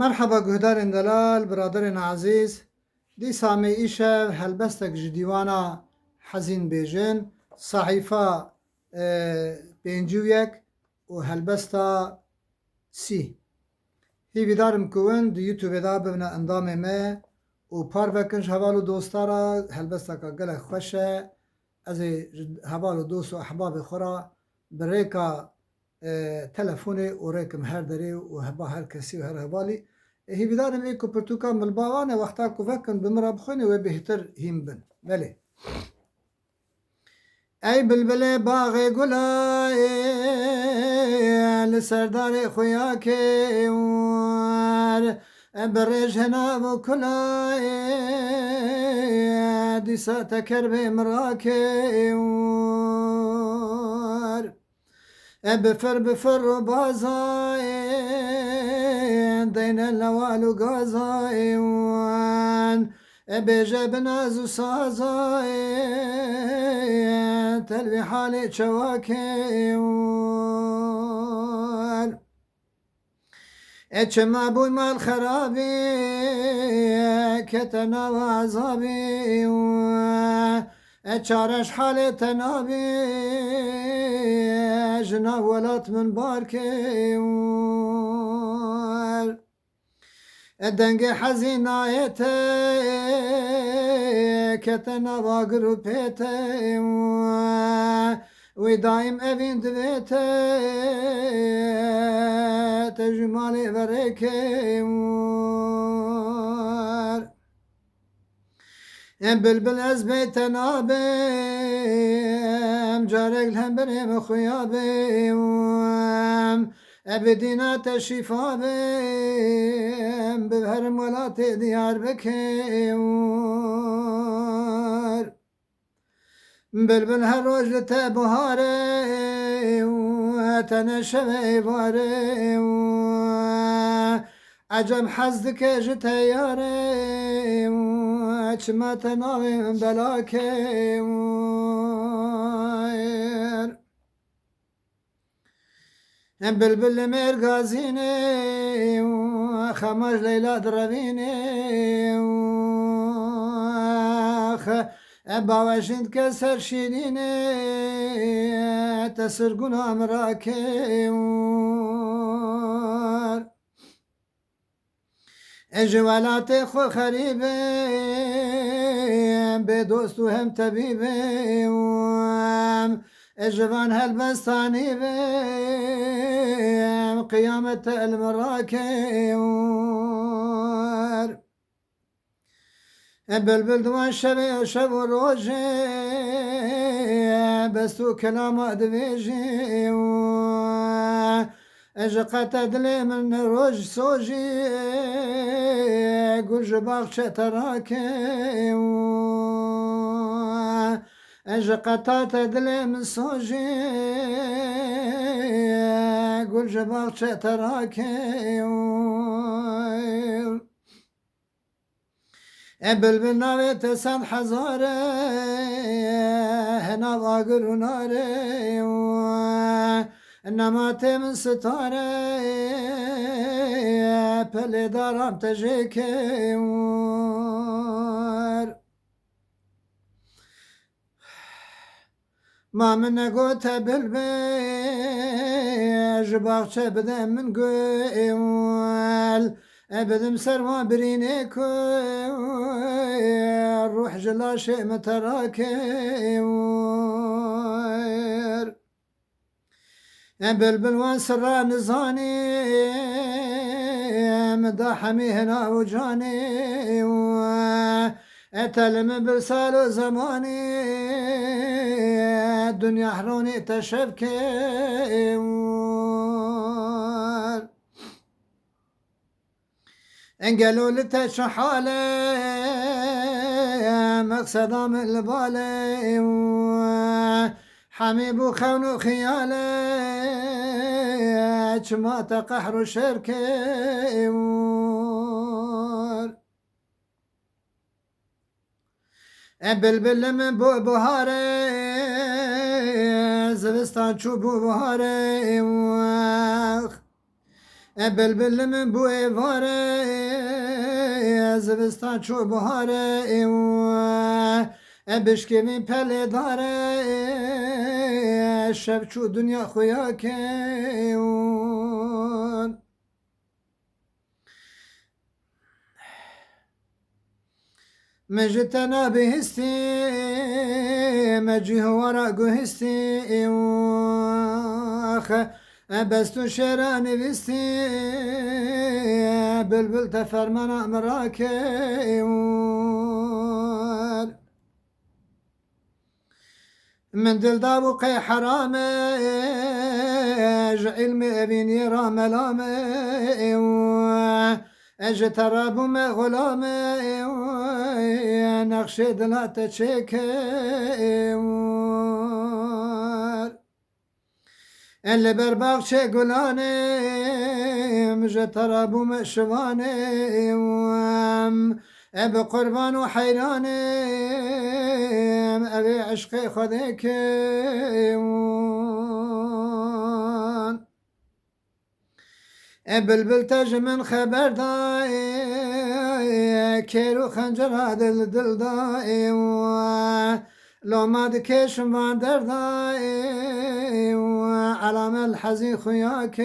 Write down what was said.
مرحبا گهدارên delal, biraderên ezîz. Dîsa me îşev helbestek ji dîwana hezîn bêjin, sahîfa pêncî û yek û helbesta sî. Hîvîdarim ku win di YouTubeê de bibine endamê me û parvekin ji heval û dostara helbesteka gelek xweş e. Ez ê ji heval û dost û ehbabê xwe re bi rêka telefonê û rêkim her derê û heba her kesî û her hevalî hîvîdarim ê ku pirtûka milbavan e wexta ku vekin bi min re bixwîne wê bêhtir hîn bin. Belê. Ey bilbilê baxê gula li serdarê xuya kêwar bi rêj hena û kula dîsa teker bê mirakê war bifir bifir û bazayê deyne lewal û gazayê wan bêje bi naz û sazayê telvî halê çewakê war çima bûy mal xerabî kete nav ezabî çareş halê te nabî ji nav welat min barkê war dengê hezî nayê te kete nava gir û pê te wî daîm evîn divê te te ji malê verêkê war bilbil ez bê te nabêm carek li hemberê min xuya bêm bidîna te şîfa bêm bi herim welatê Diyarbekê war bilbil her roj li te biharê tene şevê êvarê ecem hez dike ji te yarê çima te navê min belakê war bilbil li mêrgazînê xemaj leyla direvînê baweşîn dike ser şîrînê te sirgûna mirakê war ji welatê xwe xerîbê bê dost û hem tebîbê ji van helbestanî bê qiyamete el mirakê war bilbil diwan şevê şev û rojê best û kelama dibêjî ji qete dilê min roj sojî gul ji baxçe terakê ji qeta te dilê min sojî gul ji baxçe terakê bilbil navê te sed hezar e henav agir û narê nematê min sitar e pelê daram te jêkê war ma min negote bilbê ji baxçe bide min gul bidim serma birînê ku ruh ji laşê me terakê war bilbil wan sirra nizanî min da hemî hena û canê telimi bil sal û zemanî dunya hronî te şevkê war gelo li te çi halê meqseda min li balê hemî bû xewn û xiyalê çima te qehr û şerkê war bilbilê min bû biharê zivistan çû bû biharê بلبل من بو ایواره زبستان چو بهاره بشکمی پله داره شب چو دنیا خویا کن مجتنا بهستی مجی هوارا گوهستی بستو شعرا نویستی بلبل تفرمانا مراکیون من دل دابو قي حرامه علمي أبيني راملامه اج ترابو ما غلامه نقش دلات چکه اللي برباغ چه گلانه مج ترابو ما شوانه اب قربان و حیرانه ابي عشق خودك بلبل تاج من خبر داي كيرو خنجر هذا الدل داي لو ما دكيش باندر داي علام الحزين خياك